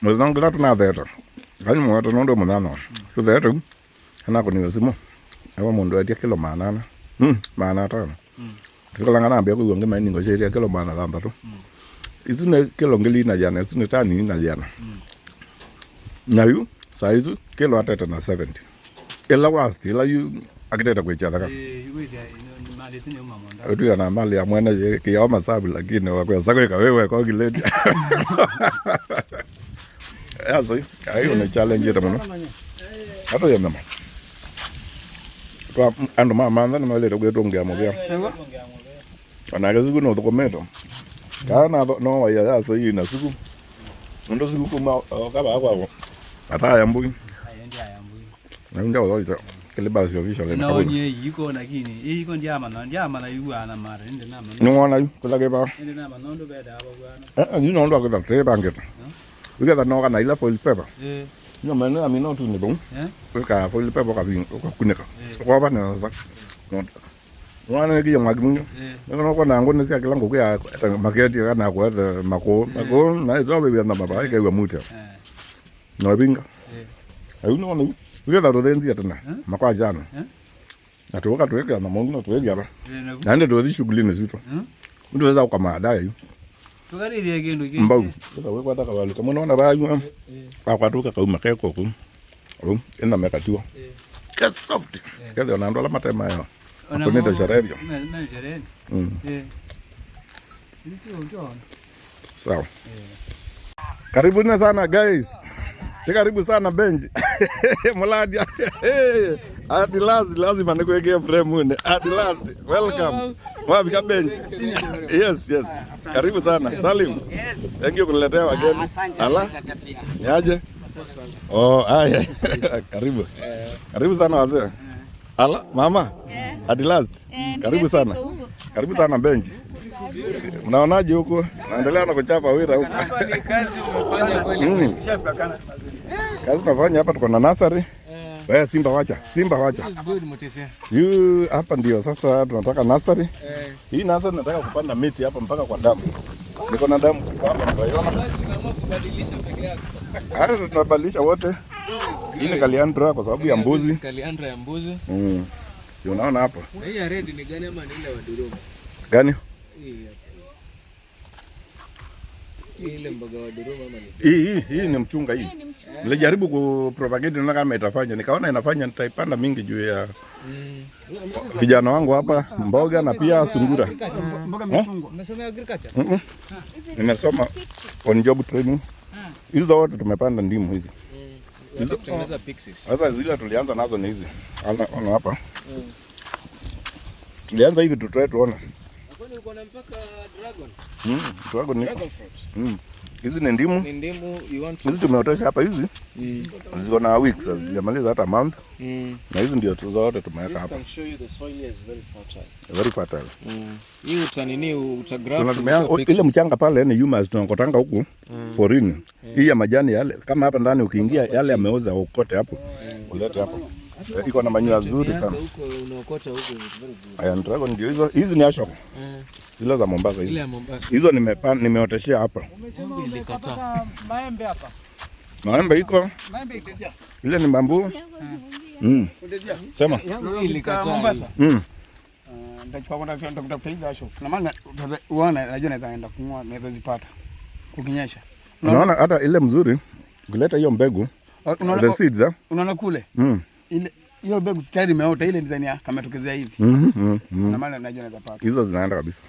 Speaker 1: Mwana ngala tuna dheta. Kani mwana nondo mwana. So dheta. Hana kuni wasimo. Ewa mondo atia kilo manana. Mana tano. Tukala ngana ambia kuyo ngema ningo sheria kilo mana dhamba tu. Isune kilo ngeli na jana, isune tani na jana. Na yu saizu kilo atata na 70. Ela wasti la yu akiteta kuichadha ka.
Speaker 4: Yu dia mali tini umamonda.
Speaker 1: Odu ya na mali ya mwana je kia oma sabi lakini wakwe sako ika wewe kwa gileti. Yaso ayo na challenge ita mwana. Hato ya mama. Kwa ando mama ndani mali to gweto ngea mobia. Ana siku no dokumento. Kana no wa ya so yi na siku. Ndo siku kuma kaba kwa. Ata ya mbui.
Speaker 4: Ayendi ayambu.
Speaker 1: Na ndio wa ita. kile basi official na
Speaker 4: no nye yiko lakini yiko njama na yuwa na mara ende nama
Speaker 1: ni ngona yu kula ke ba
Speaker 4: ende nama nondo beda aba bwana
Speaker 1: you know ndo ke tre banget uga da no kana ila foil paper no mena amino tu ni bon ka foil paper ka bin ka kuneka kwa ba na za no wana ke yang magmu no ko na ngone sia kila ngoku ya market ya na ko mako na zo be na baba ke wa muta no binga ayu no no uga da rodenzi atana makwa jana atoka tuweka na mongo tuweka hapa naende tuwezi shughuli nzito mtu weza ukamada hiyo
Speaker 4: tukari ile kendo kile
Speaker 1: mbau sasa wewe kwata kawalu kama unaona bayu akwatuka kauma keko ku enda mekatiwa ka soft kale unaondola matema yao aponeta sharebio
Speaker 4: na jareni ndio
Speaker 1: sawa karibuni sana guys. Karibu sana Benji. Muladia. At last lazima nikuwekea frame. At last. Welcome. Wapi ka Benji? Yes. Karibu sana. Salim.
Speaker 5: Yes.
Speaker 1: Thank you kuniletea wageni. Ala. Niaje? Oh, haya. Karibu. Karibu sana wazee. Ala, mama. At last. Karibu sana. Karibu sana Benji. Unaonaje huko? Naendelea na kuchapa wira huko.
Speaker 5: Hapa ni kazi umefanya kweli.
Speaker 1: Kazi tunafanya hapa, tuko na nursery. Wewe Simba wacha.
Speaker 5: It's good Mutisia.
Speaker 1: You hapa ndio sasa tunataka nursery. Hii nursery nataka kupanda miti hapa mpaka kwa damu. Niko na damu hapa tunaiona.
Speaker 5: Basi unaamua kubadilisha peke yako.
Speaker 1: Hata tunabadilisha wote. Hii ni Kaliandra kwa sababu ya mbuzi.
Speaker 5: Kaliandra ya mbuzi.
Speaker 1: Si unaona hapa?
Speaker 5: Hii ya red ni gani ama ni ile wa Duruma?
Speaker 1: Gani?
Speaker 5: Ile mboga wa Duruma ama ni?
Speaker 1: Hii ni mchunga hii. Nilijaribu kupropagate na kama itafanya. Nikaona inafanya, nitaipanda mingi juu ya vijana wangu hapa, mboga na pia sungura.
Speaker 5: Mboga mchungwa. Unasoma agriculture?
Speaker 1: Nimesoma on job training. Hizo wote tumepanda ndimu hizi.
Speaker 5: Hizo kutengeneza pixies.
Speaker 1: Sasa zile tulianza nazo ni hizi. Ona hapa. Tulianza hivi tuone.
Speaker 5: Kwani uko na mpaka dragon?
Speaker 1: Dragon ni.
Speaker 5: Dragon fruit.
Speaker 1: Hizi ni ndimu.
Speaker 5: Ni ndimu you want to.
Speaker 1: Hizi tumeotesha hapa hizi. Ziko na weeks hazijamaliza hata month. Na hizi ndio zote tumeweka hapa.
Speaker 5: I can show you the soil is very fertile.
Speaker 1: Very fertile.
Speaker 5: Hii utanini utagraft.
Speaker 1: Tunatumia ile mchanga pale ni humus tunakotanga huku porini. Hii ya majani yale kama hapa ndani ukiingia yale yameoza ukote hapo. Ulete hapo. Iko na manyoya nzuri sana.
Speaker 5: Huko unaokota huko very good.
Speaker 1: Aya dragon ndio hizo. Hizi ni ashok. Zile za Mombasa hizi.
Speaker 5: Ile ya Mombasa.
Speaker 1: Hizo nimeoteshea hapa.
Speaker 5: Umesema umepata
Speaker 2: maembe hapa.
Speaker 1: Maembe iko.
Speaker 2: Maembe itesia.
Speaker 1: Ile ni bambu. Sema.
Speaker 5: Ilikataa.
Speaker 2: Mombasa. Ndachukua kwenda kutafuta hizo ashok. Na maana uone najua naenda kununua naweza zipata. Kukinyesha.
Speaker 1: Unaona hata ile mzuri ukileta hiyo mbegu. The seeds
Speaker 2: unaona kule ile hiyo mbegu tayari imeota, ile design ya kama tokezea hivi na maana najua naweza pata
Speaker 1: hizo zinaenda kabisa.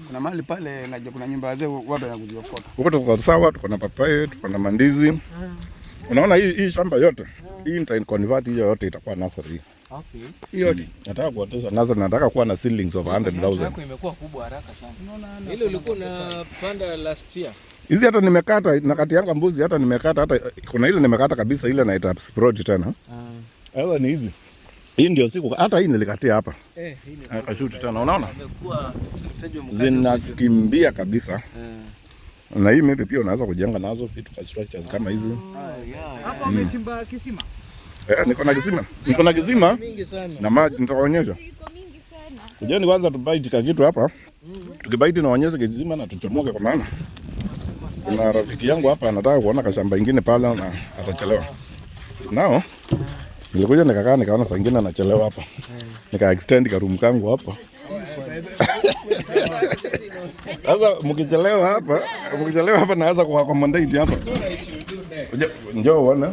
Speaker 2: Kuna mahali pale najua kuna nyumba wazee watu wanakujiokota
Speaker 1: huko. Tuko sawa, tuko na papai, tuko na mandizi. Unaona hii shamba yote hii nita convert hiyo yote itakuwa nursery.
Speaker 5: Okay.
Speaker 1: Hiyo yote nataka kuotesha nursery, nataka kuwa na seedlings of 100,000.
Speaker 5: Yako imekuwa kubwa haraka sana. Unaona ile ulikuwa unapanda last year.
Speaker 1: Hizi hata nimekata na kati yanga mbuzi, hata nimekata, hata kuna ile nimekata kabisa, ile naita sprout tena. Hizo ni hizi. Hii ndio siku hata hii nilikatia hapa.
Speaker 5: Hii
Speaker 1: ni akashuti tena, unaona?
Speaker 5: Imekuwa mtaji mkubwa.
Speaker 1: Zinakimbia kabisa. Na hii mimi pia unaweza kujenga nazo vitu kwa structures kama hizi.
Speaker 2: Hapo umechimba kisima?
Speaker 1: Niko na kisima
Speaker 5: mingi sana.
Speaker 1: Na maji nitaonyesha.
Speaker 6: Iko mingi sana.
Speaker 1: Kujeni kwanza tubaiti kitu hapa. Tukibaiti naonyesha kisima na tuchomoke kwa maana. Kuna rafiki yangu hapa anataka kuona kashamba ingine pale na atachelewa. Nao nilikuja nikakaa nikaona saa ingine anachelewa hapa. Nika extend ka room kangu hapa. Sasa mkichelewa hapa naweza kuaccommodate hapa. Njoo uone.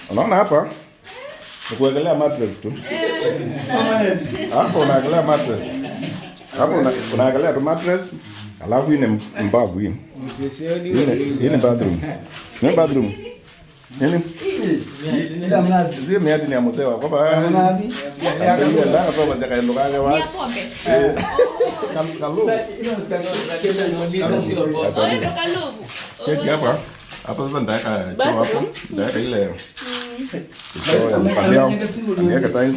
Speaker 1: Unaona hapa? Nikuwekelea mattress tu. Hapo unawekelea mattress. Hapo unawekelea tu mattress. Alafu hii ni mbavu hii. Hii ni bathroom. Ni bathroom. Nini?
Speaker 2: Ila mnazi.
Speaker 1: Zio miadi ni ya musewa. Kwa ba
Speaker 2: mnazi.
Speaker 1: Ya ndanga kwa zaka ndo kage wa.
Speaker 6: Ni pombe.
Speaker 1: Kalubu.
Speaker 6: Ndo kalubu.
Speaker 1: Sketi hapa. Hapa sasa ndaka choo hapo. Ndaka ile So ya mpania. Niweka tiles.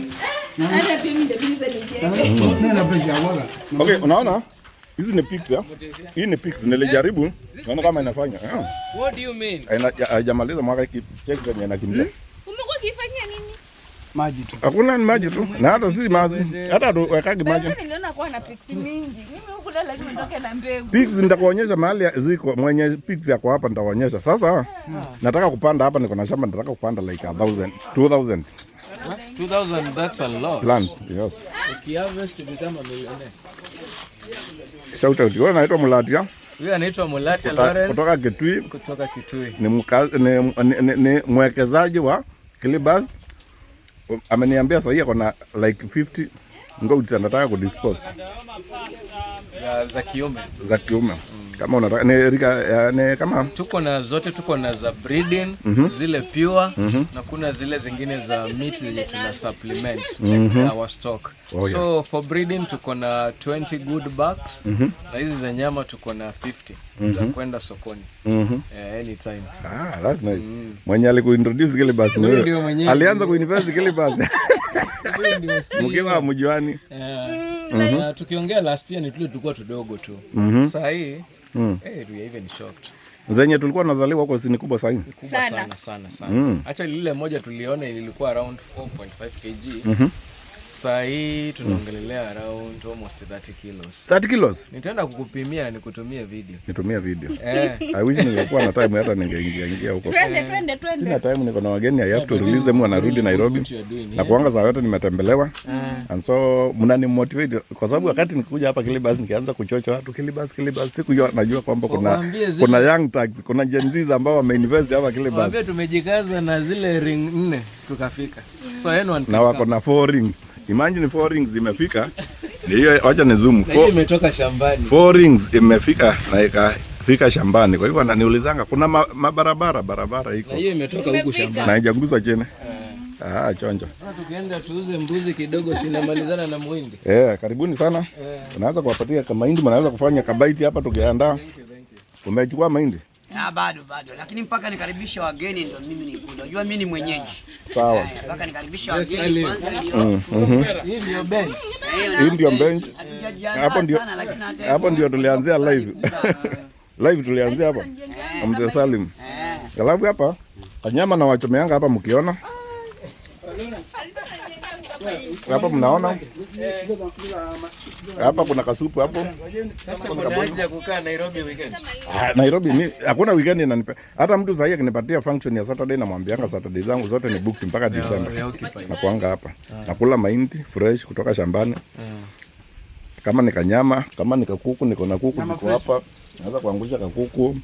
Speaker 6: Hata pia mimi ndio nilijenge.
Speaker 2: Nena pressure wala.
Speaker 1: Okay, unaona? Hizi ni pics ya. Hii ni pics nilijaribu. Naona kama inafanya.
Speaker 5: What do you mean?
Speaker 1: Haijamaliza mwaka hiki check kwenye inakimbia.
Speaker 6: Umekuwa ukifanyia nini?
Speaker 2: Maji tu.
Speaker 1: Hakuna ni maji tu. Na hata si maji. Hata tuwekagi maji.
Speaker 6: Wewe niliona kwa na pics mingi. Mimi huku leo lazima nitoke na mbegu.
Speaker 1: Pics nitakuonyesha mahali ziko. Mwenye pics yako hapa nitakuonyesha. Sasa nataka kupanda hapa, niko na shamba nataka kupanda like 1,000, 2,000
Speaker 5: 2,000, that's a lot.
Speaker 1: plants. Yes.
Speaker 5: Ukiharvest to become a millionaire.
Speaker 1: Shout out. Wewe unaitwa Mulatia?
Speaker 5: Huyu anaitwa Mulatia Lawrence
Speaker 1: Kutoka Kitui.
Speaker 5: kutoka Kitui.
Speaker 1: Ni mwekezaji wa Kilibas. Ameniambia sasa hivi kuna like 50 goats anataka kudispose.
Speaker 5: Za kiume.
Speaker 1: Za kiume. Kama unataka ni kama
Speaker 5: tuko na zote, tuko na za breeding, zile pure na kuna zile zingine za meat zenye tuna supplement our stock. So for breeding tuko na 20 good bucks na hizi za nyama tuko na 50 za kwenda sokoni anytime.
Speaker 1: That's nice. Mwenye alikuintroduce Kilibas ni wewe. Alianza kuinvest Kilibas. Mkiwa mjuani.
Speaker 5: Na tukiongea last year ni tulikuwa tudogo tu. Sasa hii we are even shocked.
Speaker 1: Zenye tulikuwa nazaliwa huko si ni kubwa sana.
Speaker 5: Kubwa sana. Acha lile moja tuliona ilikuwa around 4.5 kg. Sasa hii tunaongelelea around almost 30 kilos.
Speaker 1: 30 kilos?
Speaker 5: Nitaenda kukupimia na nikutumie video.
Speaker 1: Nitumie video. I wish ningekuwa na time hata ningeingia huko.
Speaker 6: Twende.
Speaker 1: Sina time, niko na wageni, I have to release them, wanarudi Nairobi. Na kuanga za yote nimetembelewa. And so mnani motivate kwa sababu wakati nikikuja hapa Kilibas nikianza kuchocha watu Kilibas siku hiyo najua kwamba kuna young tags, kuna Gen Z ambao wameinvest hapa Kilibas.
Speaker 5: Waambie tumejikaza na zile ring 4 tukafika. So anyone
Speaker 1: na wako na 4 rings. Imagine 4 rings imefika. Ni hiyo, acha ni zoom.
Speaker 5: Hiyo imetoka shambani.
Speaker 1: 4 rings imefika na ikafika shambani. Kwa hivyo ananiulizanga kuna barabara iko.
Speaker 5: Na hiyo imetoka huku shambani.
Speaker 1: Na haijaguswa chini. Chonjo.
Speaker 5: Sasa tukienda tuuze mbuzi kidogo sinamalizana na muhindi.
Speaker 1: Karibuni sana. Unaweza kuwapatia kama mahindi, mnaweza kufanya kabaiti hapa tukiandaa. Umechukua mahindi?
Speaker 3: Bado lakini mpaka nikaribisha wageni ndio mimi nikuja. Unajua mimi ni mwenyeji.
Speaker 1: Sawa.
Speaker 3: Mpaka nikaribisha wageni kwanza ndio.
Speaker 5: Hii ndio bench.
Speaker 1: Hii ndio bench. Hapo ndio tulianzia live. Live tulianzia hapa. Mzee Salim. Alafu hapa kanyama na wachomeanga hapa mkiona. Hapa mnaona? Hapa kuna kasupu hapo.
Speaker 5: Sasa kuna haja kukaa Nairobi weekend.
Speaker 1: Nairobi hakuna weekend inanipa. Hata mtu sasa akinipatia function ya Saturday na mwambianga Saturday zangu zote ni booked mpaka December. Na kuanga hapa. Nakula mahindi fresh kutoka shambani. Kama ni kanyama, kama ni kakuku, niko na kuku ziko hapa. Naweza kuangusha kakuku.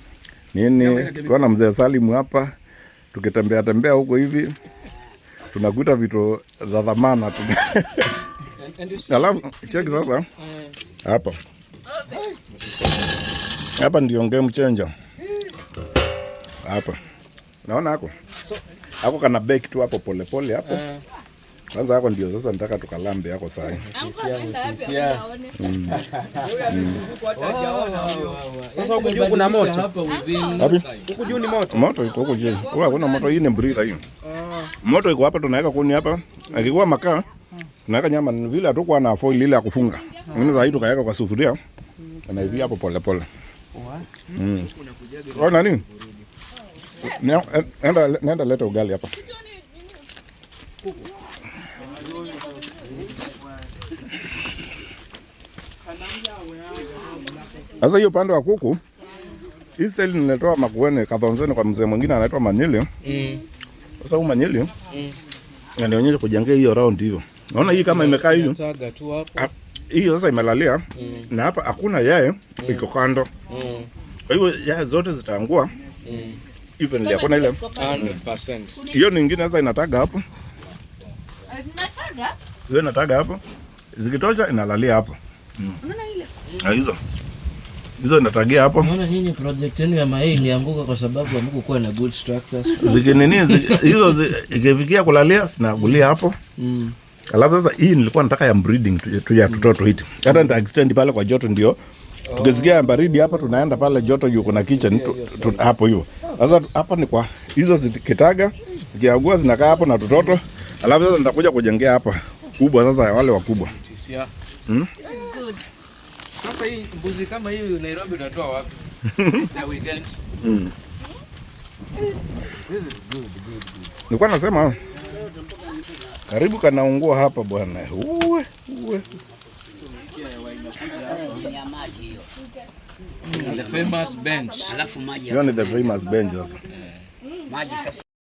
Speaker 1: Nini? Tuona mzee Salim hapa. Tukitembea huko hivi. Tunakuta vitu za dhamana tu. Alafu check sasa. Hapa ndio game changer. Hapa. Naona hako. Hako kana bake tu hapo pole hapo. Kwanza hako ndio sasa nataka tukalambe hako sasa.
Speaker 5: Sasa huko juu kuna moto.
Speaker 1: Huko juu ni moto. Moto iko huko juu. Kuna moto, hii ni breather hiyo. Moto iko hapa, tunaweka kuni hapa. Akikuwa makaa, tunaweka nyama vile hatakuwa na foil ile ya kufunga. Mimi zaidi tukaweka kwa sufuria. Na hivi hapo pole. Ona nini? Nenda leta ugali hapa. Sasa hiyo pande wa kuku, hii seli niletoa Makueni Kathonzeni kwa mzee mwingine anaitwa Manyili. Sasa huyu Manyili ananionyesha kujengea hiyo round hiyo. Naona hii kama imekaa hiyo.
Speaker 5: Taga tu hapo.
Speaker 1: Hii sasa imelalia na hapa hakuna yai iko kando. Kwa hiyo yai zote zitaangua. Even ile hakuna ile
Speaker 5: 100%.
Speaker 1: Hiyo nyingine sasa inataga hapo.
Speaker 6: Inataga?
Speaker 1: Hiyo inataga hapo. Zikitosha inalalia hapo.
Speaker 6: Unaona ile?
Speaker 1: Hizo inatagia hapo.
Speaker 5: Unaona nyinyi project yenu ya mayai ilianguka kwa sababu hamkuwa na good structures.
Speaker 1: Hizo ikifikia kulalia zinagulia hapo. Alafu sasa hii nilikuwa nataka ya breeding tu ya tutoto hiti. Hata nita extend pale kwa joto ndio. Tukisikia baridi hapa tunaenda pale joto yuko na kitchen hapo hiyo. Sasa hapa ni kwa hizo zikitaga Zikiagua zinakaa hapo na tutoto. Alafu sasa nitakuja kujengea hapa kubwa sasa ya wale wakubwa.
Speaker 6: Good.
Speaker 5: Sasa hii mbuzi kama hii Nairobi unatoa wapi? The weekend.
Speaker 1: Nilikuwa nasema karibu kanaungua hapa bwana. Uwe.
Speaker 5: The famous bench.
Speaker 3: Alafu maji.
Speaker 1: Hiyo ni the famous bench sasa.
Speaker 3: Maji sasa.